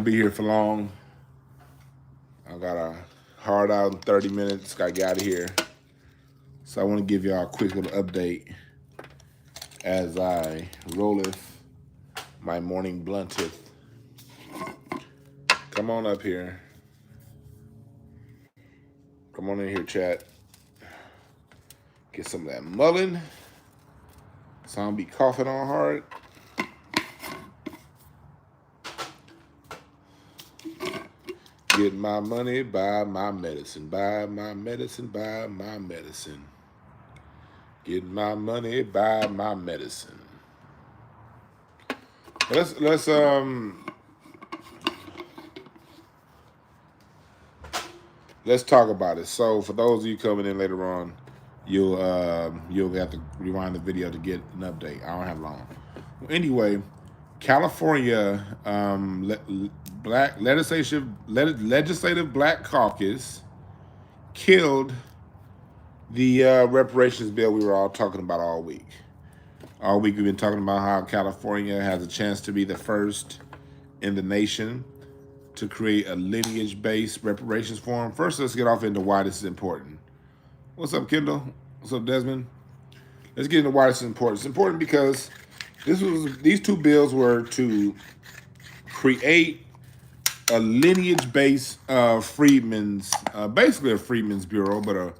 be here for long. I got a hard out in 30 minutes. Got to get out of here. So I want to give y'all a quick little update as I rolleth my morning blunteth. Come on up here. Come on in here, chat. Get some of that mullein. So I don't be coughing on hard. Get my money, buy my medicine, buy my medicine, buy my medicine. Get my money, buy my medicine. Let's talk about it. So for those of you coming in later on, you'll have to rewind the video to get an update. I don't have long. Well, anyway, California legislative Black Caucus killed the reparations bill we were all talking about all week. All week we've been talking about how California has a chance to be the first in the nation to create a lineage-based reparations form. First, let's get off into why this is important. What's up, Kendall? What's up, Desmond? Let's get into why this is important. It's important because these two bills were to create a lineage-based freedmen's, basically a freedmen's bureau, but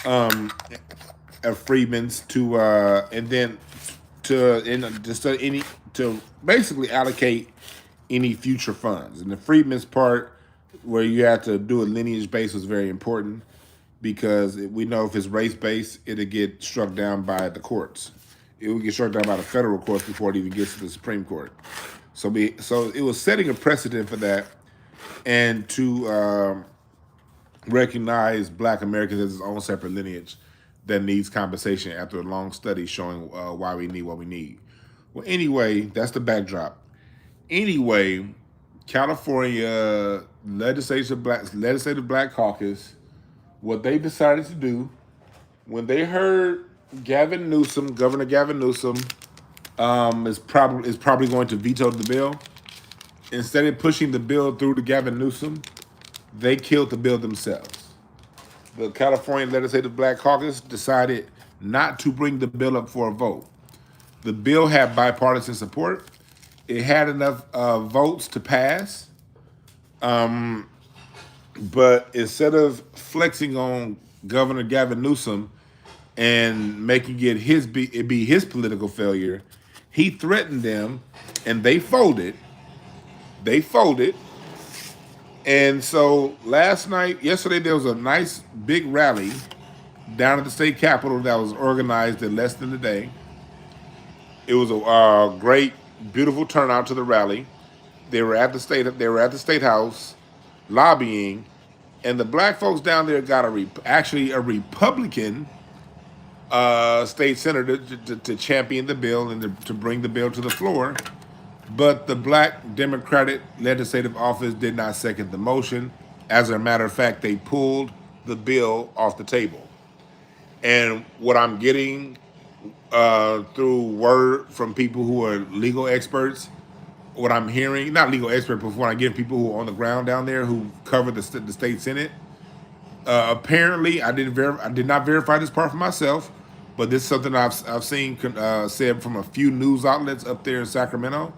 a freedmen's to and then to basically allocate any future funds. And the freedmen's part, where you have to do a lineage base, was very important because we know if it's race based, it'll get struck down by the courts. It will get struck down by the federal courts before it even gets to the Supreme Court. So it was setting a precedent for that, and to recognize Black Americans as its own separate lineage that needs compensation after a long study showing why we need what we need. Well, anyway, that's the backdrop. Anyway, California Legislative Black Caucus, what they decided to do when they heard Governor Gavin Newsom is probably going to veto the bill, instead of pushing the bill through to Gavin Newsom, they killed the bill themselves. The California Legislative Black Caucus decided not to bring the bill up for a vote. The bill had bipartisan support. It had enough votes to pass. But instead of flexing on Governor Gavin Newsom and making it be his political failure, he threatened them, and they folded. And so yesterday, there was a nice big rally down at the state capitol that was organized in less than a day. It was a great, beautiful turnout to the rally. They were at the state house lobbying, and the Black folks down there got a Republican state senator to champion the bill and to bring the bill to the floor. But the Black Democratic Legislative Office did not second the motion. As a matter of fact, they pulled the bill off the table. And what I'm getting through word from people who are legal experts, what I'm hearing, not legal experts, but when I get people who are on the ground down there who cover the state Senate, apparently I did not verify this part for myself, but this is something I've seen said from a few news outlets up there in Sacramento,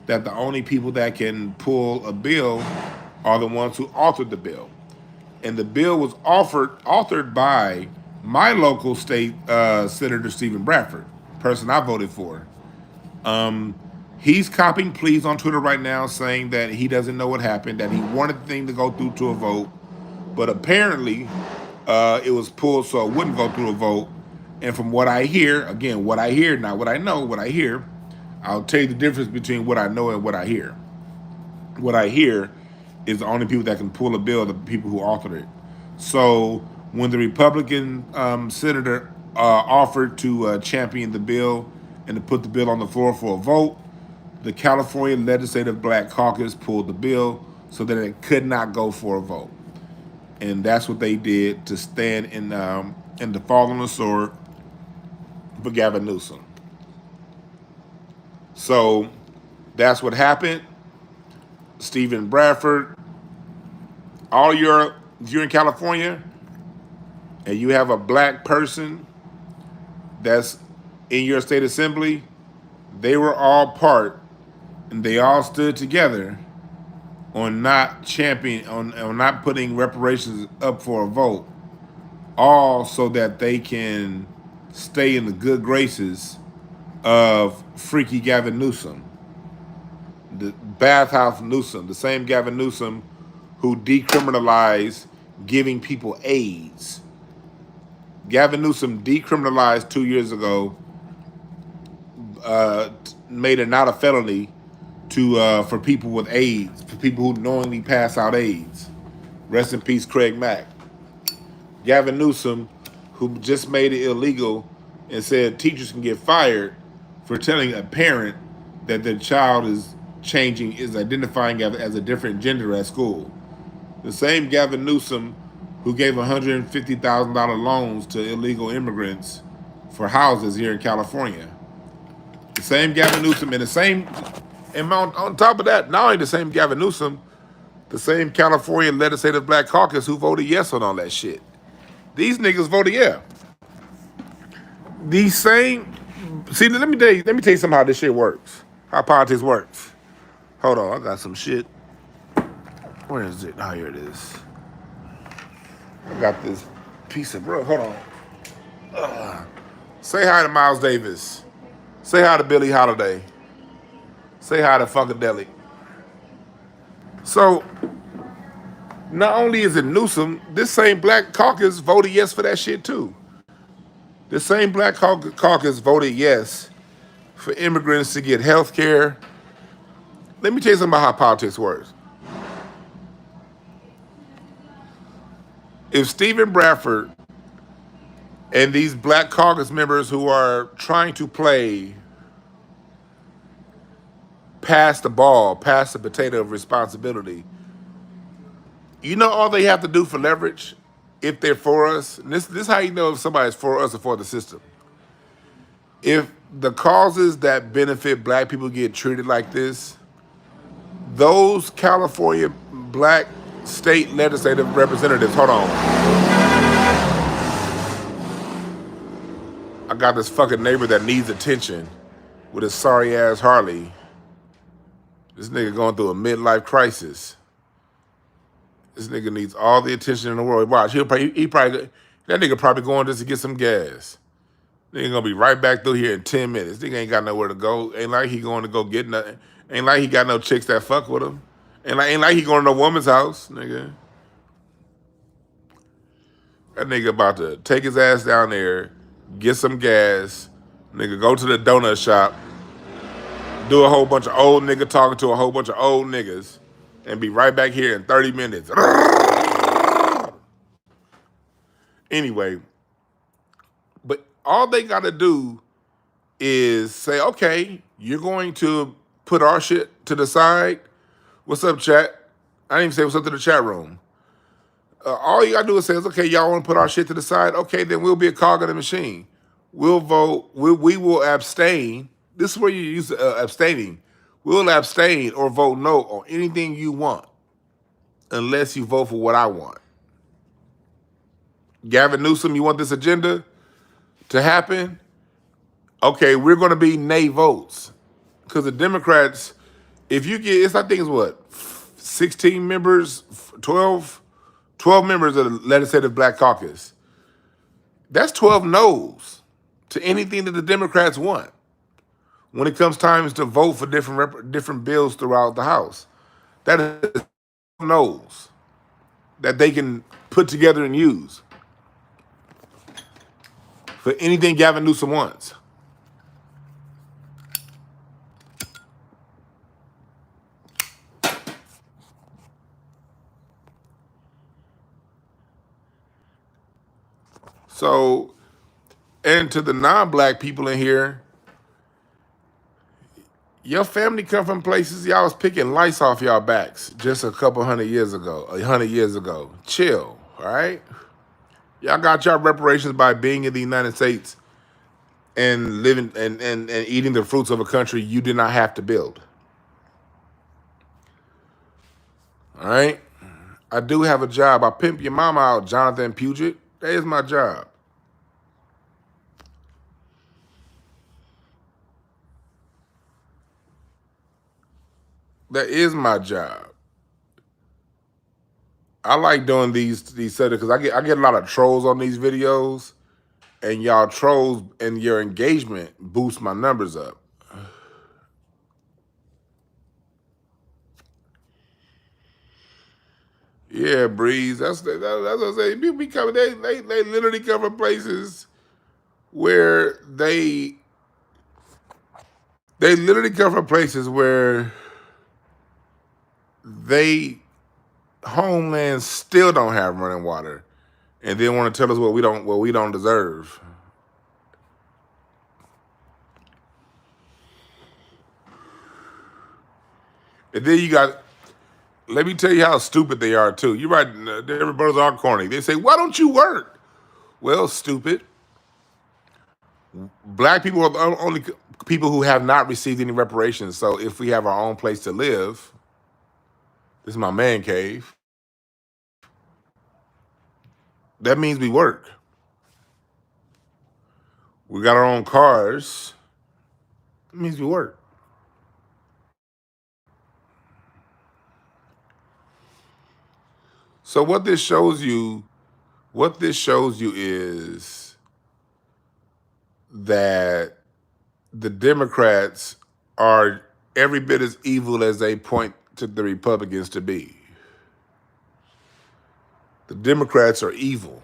that the only people that can pull a bill are the ones who authored the bill. And the bill was authored by my local state Senator Stephen Bradford, person I voted for. He's copping pleas on Twitter right now saying that he doesn't know what happened, that he wanted the thing to go through to a vote, but apparently it was pulled so it wouldn't go through a vote. And from what I hear, again, what I hear, not what I know, what I hear, I'll tell you the difference between what I know and what I hear. What I hear is the only people that can pull a bill are the people who authored it. So when the Republican senator offered to champion the bill and to put the bill on the floor for a vote, the California Legislative Black Caucus pulled the bill so that it could not go for a vote. And that's what they did to stand in the fall on the sword for Gavin Newsom. So that's what happened. Stephen Bradford, all if you're in California and you have a black person that's in your state assembly, they were all part and they all stood together on not on not putting reparations up for a vote, all so that they can stay in the good graces of freaky Gavin Newsom, the bathhouse Newsom, the same Gavin Newsom who decriminalized giving people AIDS. Gavin Newsom decriminalized 2 years ago, made it not a felony for people with AIDS, for people who knowingly pass out AIDS. Rest in peace, Craig Mack. Gavin Newsom, who just made it illegal and said teachers can get fired for telling a parent that their child is identifying as a different gender at school. The same Gavin Newsom who gave $150,000 loans to illegal immigrants for houses here in California. The same Gavin Newsom and on top of that, not only the same Gavin Newsom, the same California Legislative Black Caucus who voted yes on all that shit. These niggas voted yeah. These same, see, let me tell you something how this shit works. How politics works. Hold on, I got some shit. Where is it? Oh, here it is. I got this piece of bro. Hold on. Say hi to Miles Davis. Say hi to Billie Holiday. Say hi to Funkadelic. So, not only is it Newsom, this same Black Caucus voted yes for that shit too. The same Black Caucus voted yes for immigrants to get health care. Let me tell you something about how politics works. If Stephen Bradford and these Black Caucus members who are trying to play pass the ball, pass the potato of responsibility, you know all they have to do for leverage if they're for us? And this is how you know if somebody's for us or for the system. If the causes that benefit black people get treated like this, those California black state legislative representatives, hold on. I got this fucking neighbor that needs attention with his sorry ass Harley. This nigga going through a midlife crisis. This nigga needs all the attention in the world. Watch, that nigga probably going just to get some gas. Nigga gonna be right back through here in 10 minutes. Nigga ain't got nowhere to go. Ain't like he going to go get nothing. Ain't like he got no chicks that fuck with him. Ain't like he going to no woman's house, nigga. That nigga about to take his ass down there, get some gas, nigga go to the donut shop, do a whole bunch of old nigga talking to a whole bunch of old niggas, and be right back here in 30 minutes. Anyway, but all they gotta do is say, okay, you're going to put our shit to the side. What's up, chat? I didn't even say what's up to the chat room. All you gotta do is say, okay, y'all wanna put our shit to the side? Okay, then we'll be a cog in the machine. We'll vote, we will abstain. This is where you use abstaining. We'll abstain or vote no on anything you want unless you vote for what I want. Gavin Newsom, you want this agenda to happen? Okay, we're going to be nay votes. Because the Democrats, if you get, I think it's what, 16 members, 12 members of the Legislative Black Caucus. That's 12 no's to anything that the Democrats want when it comes time to vote for different bills throughout the House. That is no's that they can put together and use for anything Gavin Newsom wants. So, and to the non-black people in here, your family come from places y'all was picking lice off y'all backs just a couple 100 years ago. Chill, all right? Y'all got y'all reparations by being in the United States and living and eating the fruits of a country you did not have to build. All right? I do have a job. I pimp your mama out, Jonathan Puget. That is my job. That is my job. I like doing these subjects because I get a lot of trolls on these videos, and y'all trolls and your engagement boost my numbers up. Yeah, Breeze. That's what I say. People be coming. They literally come from places where they literally come from places where they homelands still don't have running water, and then want to tell us what we don't deserve. And then you got. Let me tell you how stupid they are too. You're right. Everybody's are corny. They say, "Why don't you work?" Well, stupid. Black people are the only people who have not received any reparations. So if we have our own place to live, this is my man cave. That means we work. We got our own cars. It means we work. So what this shows you is that the Democrats are every bit as evil as they point to the Republicans to be. The Democrats are evil.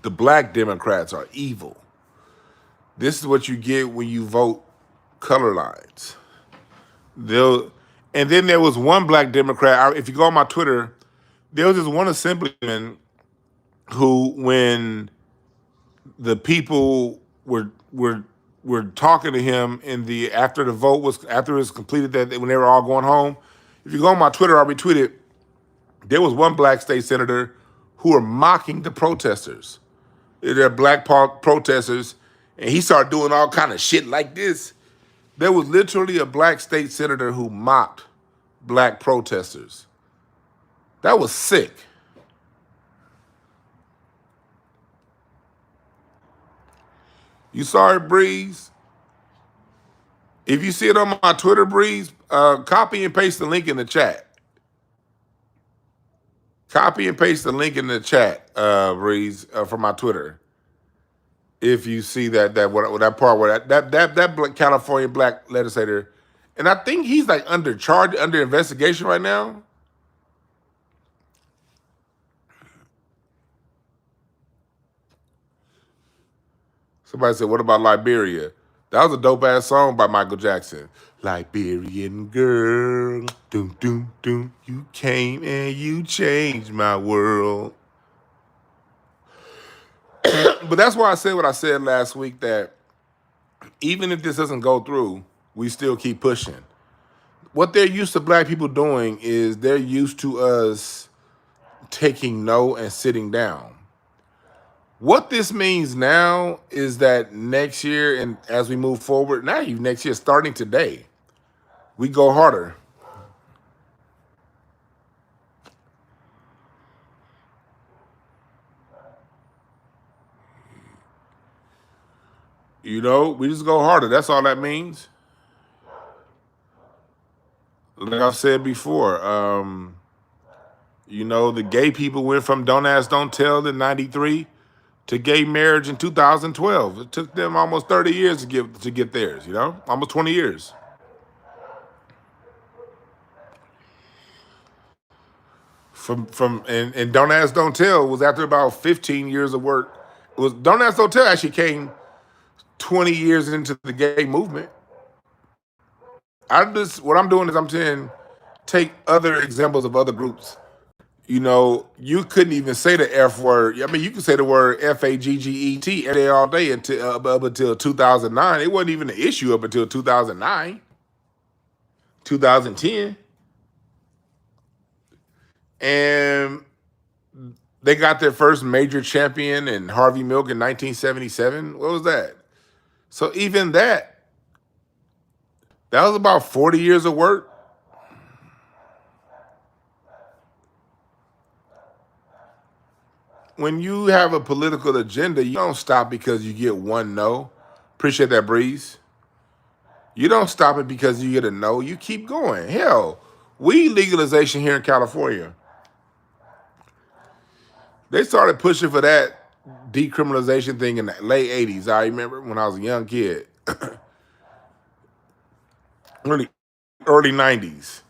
The black Democrats are evil. This is what you get when you vote color lines. And then there was one black Democrat. If you go on my Twitter, there was this one assemblyman who, when the people were talking to him after the vote was after it was completed, that when they were all going home, if you go on my Twitter, I'll retweet it. There was one black state senator who were mocking the protesters. They're black protesters, and he started doing all kind of shit like this. There was literally a black state senator who mocked black protesters. That was sick. You saw it, Breeze? If you see it on my Twitter, Breeze, copy and paste the link in the chat. Copy and paste the link in the chat, Breeze, from my Twitter. If you see that part where that California black legislator, and I think he's like under investigation right now. Somebody said, "What about Liberia?" That was a dope ass song by Michael Jackson. Liberian girl, doom doom doom, you came and you changed my world. But that's why I said what I said last week, that even if this doesn't go through, we still keep pushing. What they're used to black people doing is they're used to us taking no and sitting down. What this means now is that next year, and as we move forward, not even next year, starting today, we go harder. You know, we just go harder. That's all that means. Like I've said before, you know, the gay people went from Don't Ask, Don't Tell in '93 to gay marriage in 2012. It took them almost 30 years to get theirs, you know? Almost 20 years. And Don't Ask, Don't Tell was after about 15 years of work. It was Don't Ask, Don't Tell actually came 20 years into the gay movement. What I'm doing is I'm saying, take other examples of other groups. You know, you couldn't even say the F word. I mean, you could say the word FAGGET every day, all day up until 2009. It wasn't even an issue up until 2009, 2010. And they got their first major champion in Harvey Milk in 1977. What was that? So even that was about 40 years of work. when you have a political agenda, you don't stop because you get one no. Appreciate that, Breeze. You don't stop it because you get a no. You keep going. Hell, weed legalization here in California, they started pushing for that decriminalization thing in the late 80s. I remember when I was a young kid. Really early 90s.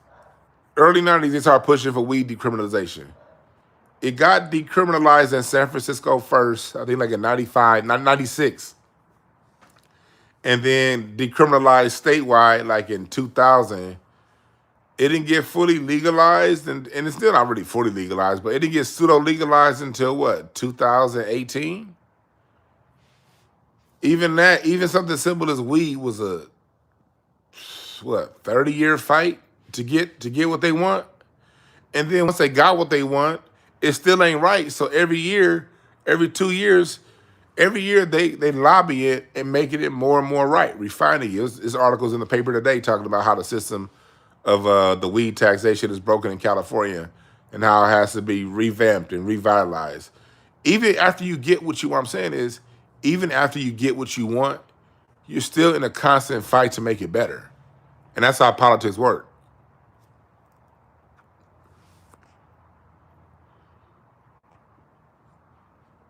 Early 90s, they started pushing for weed decriminalization. It got decriminalized in San Francisco first, I think like in 95, 96. And then decriminalized statewide like in 2000. It didn't get fully legalized, and it's still not really fully legalized, but it didn't get pseudo-legalized until what, 2018? Even that, even something simple as weed was a, 30-year fight to get what they want? And then once they got what they want, it still ain't right. So every year, every 2 years, every year they lobby it and making it more and more right, refining it. There's articles in the paper today talking about how the system of the weed taxation is broken in California and how it has to be revamped and revitalized. Even after you get what you want, I'm saying is, even after you get what you want, you're still in a constant fight to make it better. And that's how politics work.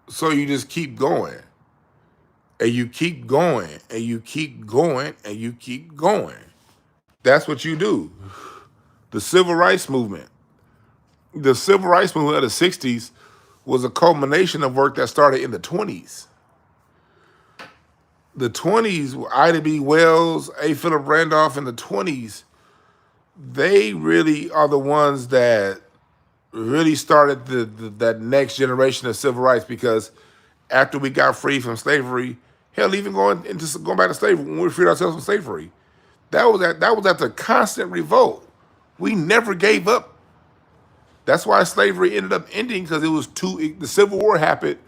So you just keep going. And you keep going, and you keep going, and you keep going. That's what you do. The civil rights movement. The civil rights movement of the 60s was a culmination of work that started in the 20s. The 20s, Ida B. Wells, A. Philip Randolph in the 20s, they really are the ones that really started that next generation of civil rights, because after we got free from slavery, hell, even going back to slavery, when we freed ourselves from slavery, that was after constant revolt. We never gave up. That's why slavery ended up ending, because the Civil War happened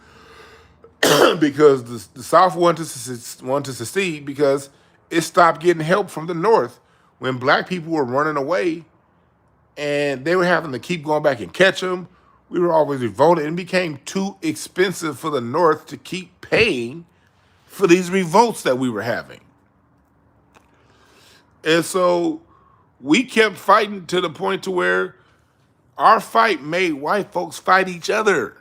because the South wanted to secede because it stopped getting help from the North when black people were running away and they were having to keep going back and catch them. We were always revolted, and it became too expensive for the North to keep paying for these revolts that we were having. And so we kept fighting to the point to where our fight made white folks fight each other.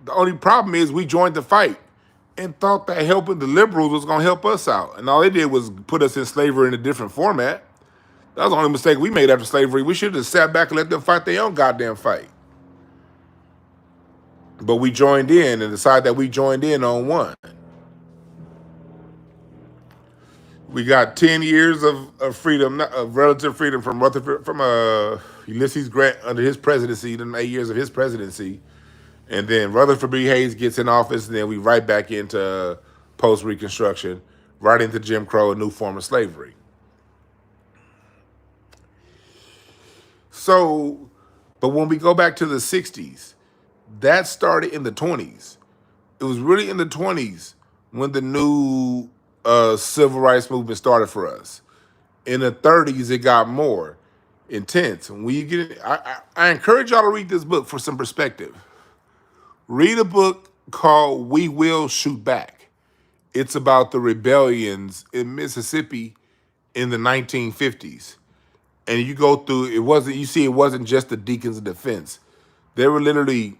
The only problem is we joined the fight and thought that helping the liberals was going to help us out. And all they did was put us in slavery in a different format. That was the only mistake we made after slavery. We should have sat back and let them fight their own goddamn fight. But we joined in and decided that we joined in on one. We got 10 years of freedom, of relative freedom from Ulysses Grant under his presidency, then 8 years of his presidency. And then Rutherford B. Hayes gets in office, and then we right back into post-Reconstruction, right into Jim Crow, a new form of slavery. So, but when we go back to the 60s, that started in the 20s. It was really in the 20s when the new civil rights movement started for us. In the 30s, it got more intense. When you get it, I encourage y'all to read this book for some perspective. Read a book called We Will Shoot Back. It's about the rebellions in Mississippi in the 1950s. And you go through, it wasn't just the Deacons of Defense. There were literally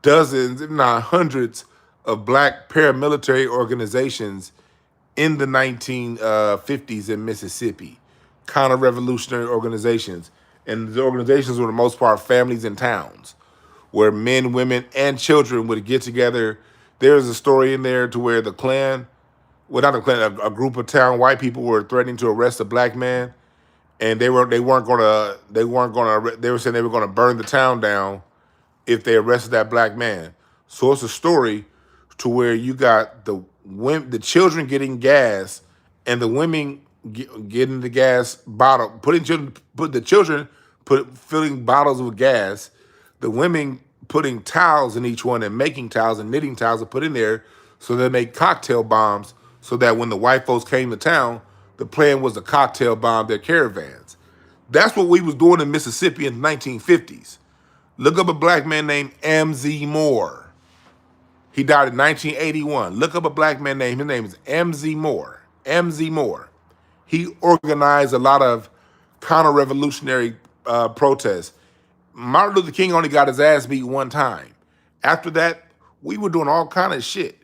dozens, if not hundreds, of black paramilitary organizations in the 1950s in Mississippi, counter-revolutionary organizations. And the organizations were, for the most part, families and towns, where men, women, and children would get together. There's a story in there to where the Klan, well, not the Klan, a group of town white people were threatening to arrest a black man, and they were saying they were going to burn the town down if they arrested that black man. So it's a story to where you got the children getting gas and the women getting the gas bottle, filling bottles with gas, the women putting towels in each one and making towels and knitting towels to put in there so they make cocktail bombs, so that when the white folks came to town, the plan was to cocktail bomb their caravans. That's what we was doing in Mississippi in the 1950s. Look up a black man named M.Z. Moore. He died in 1981. Look up a black man named, his name is M.Z. Moore. M.Z. Moore. He organized a lot of counter-revolutionary protests. Martin Luther King only got his ass beat one time. After that, we were doing all kind of shit.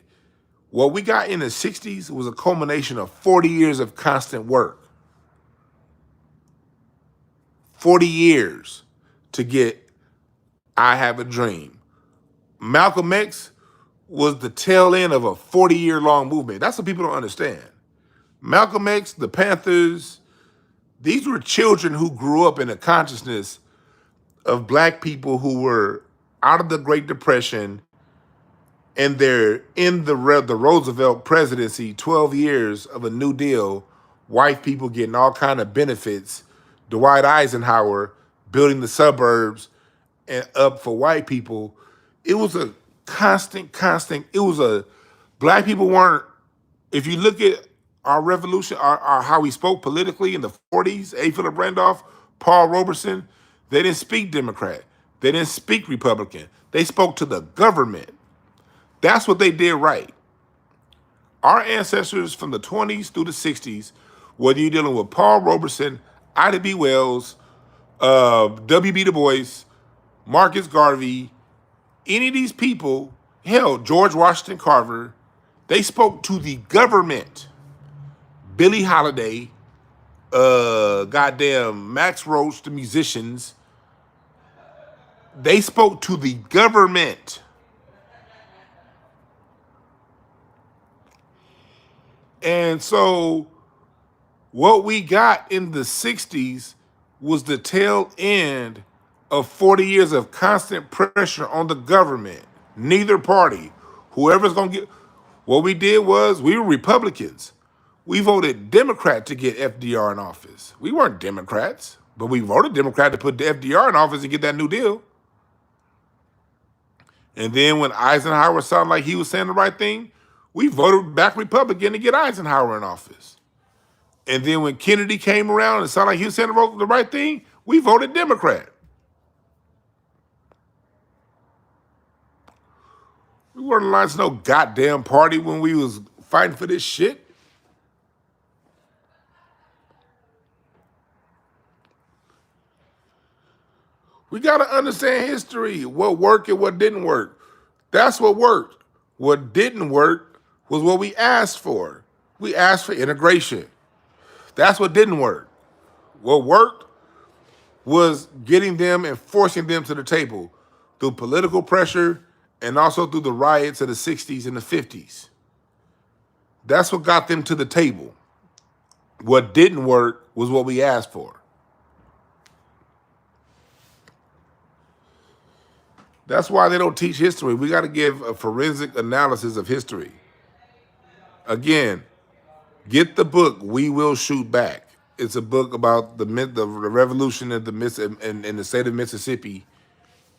What we got in the 60s was a culmination of 40 years of constant work. 40 years to get I Have a Dream. Malcolm X was the tail end of a 40-year-long movement. That's what people don't understand. Malcolm X, the Panthers, these were children who grew up in a consciousness of black people who were out of the Great Depression, and they're in the Roosevelt presidency, 12 years of a New Deal, white people getting all kind of benefits, Dwight Eisenhower building the suburbs and up for white people. It was a constant, black people weren't, if you look at our revolution, our how we spoke politically in the 40s, A. Philip Randolph, Paul Robeson, they didn't speak Democrat. They didn't speak Republican. They spoke to the government. That's what they did right. Our ancestors from the 20s through the 60s, whether you're dealing with Paul Robeson, Ida B. Wells, W.B. Du Bois, Marcus Garvey, any of these people, hell, George Washington Carver, they spoke to the government. Billie Holiday, goddamn Max Roach, the musicians, they spoke to the government. And so what we got in the 60s was the tail end of 40 years of constant pressure on the government. Neither party, whoever's going to get, what we did was we were Republicans. We voted Democrat to get FDR in office. We weren't Democrats, but we voted Democrat to put the FDR in office and get that New Deal. And then when Eisenhower sounded like he was saying the right thing, we voted back Republican to get Eisenhower in office. And then when Kennedy came around and sounded like he was saying the right thing, we voted Democrat. We weren't aligned to no goddamn party when we was fighting for this shit. We got to understand history, what worked and what didn't work. That's what worked. What didn't work was what we asked for. We asked for integration. That's what didn't work. What worked was getting them and forcing them to the table through political pressure and also through the riots of the 60s and the 50s. That's what got them to the table. What didn't work was what we asked for. That's why they don't teach history. We got to give a forensic analysis of history. Again, get the book, We Will Shoot Back. It's a book about the revolution of in the state of Mississippi.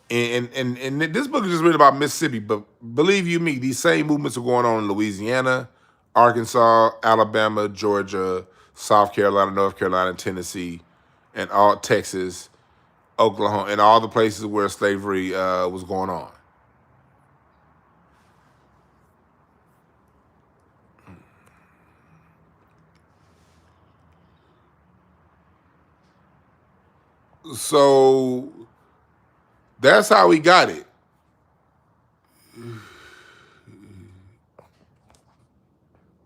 And this book is just written about Mississippi, but believe you me, these same movements are going on in Louisiana, Arkansas, Alabama, Georgia, South Carolina, North Carolina, Tennessee, and all Texas, Oklahoma, and all the places where slavery was going on. So that's how we got it.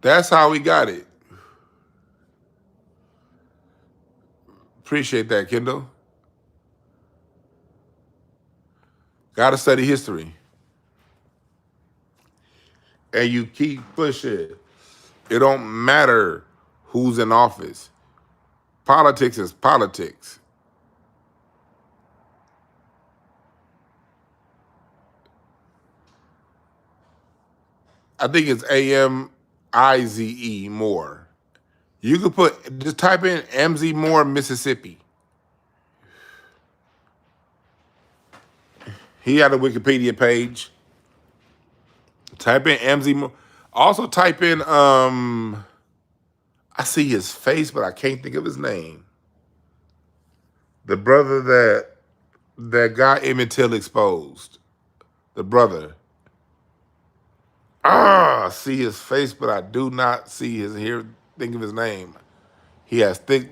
That's how we got it. Appreciate that, Kendall. Got to study history. And you keep pushing. It don't matter who's in office. Politics is politics. I think it's AMIZE Moore. You could just type in MZ Moore, Mississippi. He had a Wikipedia page. Type in MZ Moore. Also type in, I see his face, but I can't think of his name. The brother that that got Emmett Till exposed. The brother. I see his face, but I do not see his think of his name. He has thick.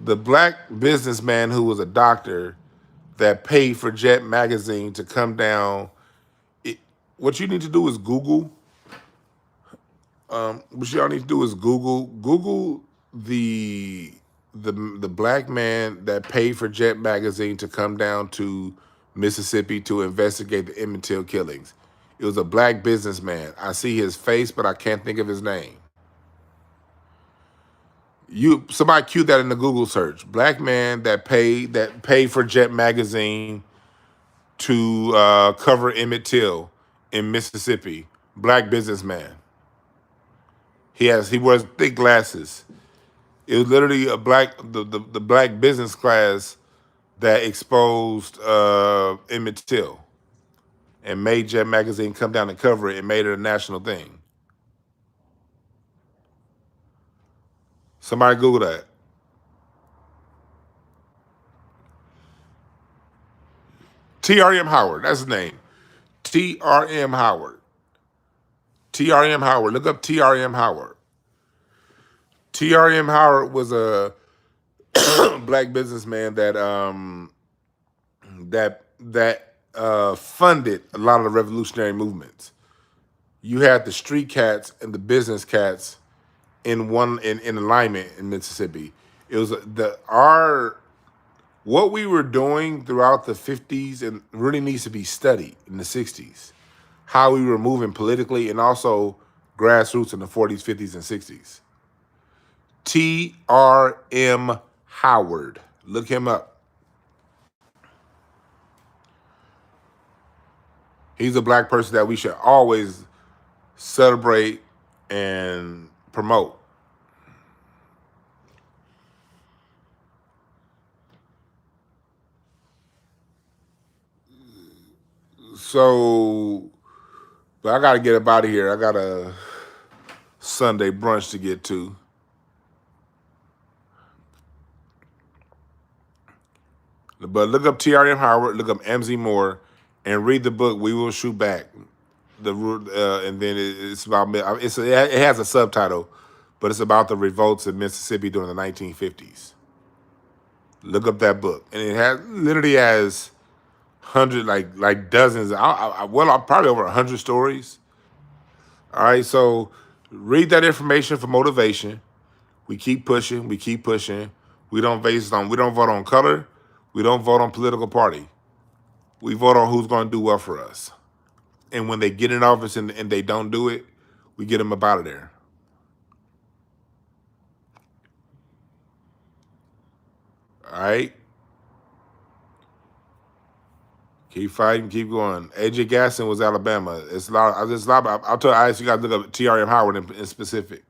The black businessman who was a doctor that paid for Jet Magazine to come down. What you need to do is Google. What y'all need to do is Google the black man that paid for Jet Magazine to come down to Mississippi to investigate the Emmett Till killings. It was a black businessman. I see his face, but I can't think of his name. Somebody cue that in the Google search. Black man that paid for Jet Magazine to cover Emmett Till in Mississippi. Black businessman. He wears thick glasses. It was literally the black business class that exposed Emmett Till and made Jet Magazine come down and cover it and made it a national thing. Somebody Google that. TRM Howard, that's his name. TRM Howard. TRM Howard. Look up TRM Howard. TRM Howard was a black businessman that funded a lot of the revolutionary movements. You had the street cats and the business cats in alignment in Mississippi. It was what we were doing throughout the 50s and really needs to be studied in the 60s. How we were moving politically and also grassroots in the 40s, 50s, and 60s. TRM Howard. Look him up. He's a black person that we should always celebrate and promote. So, but I got to get up out of here. I got a Sunday brunch to get to. But look up TRM Howard, look up MZ Moore, and read the book We Will Shoot Back. And then it's about it has a subtitle, but it's about the revolts in Mississippi during the 1950s. Look up that book, and it literally has hundred like dozens. Probably over 100 stories. All right, so read that information for motivation. We keep pushing. We keep pushing. We don't vote on color. We don't vote on political party. We vote on who's going to do what for us. And when they get in office and they don't do it, we get them up out of there. All right? Keep fighting, keep going. AJ Gasson was Alabama. It's a lot. I'll tell you, you got to look up TRM Howard in specific.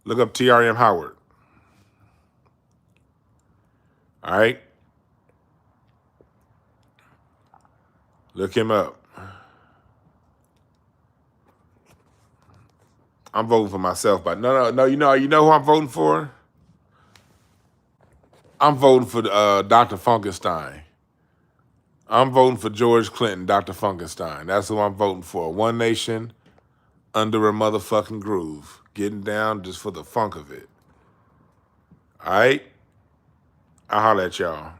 Look up TRM Howard. All right? Look him up. I'm voting for myself, but no. You know who I'm voting for? I'm voting for Dr. Funkenstein. I'm voting for George Clinton, Dr. Funkenstein. That's who I'm voting for. One nation under a motherfucking groove. Getting down just for the funk of it. All right? I'll holler at y'all.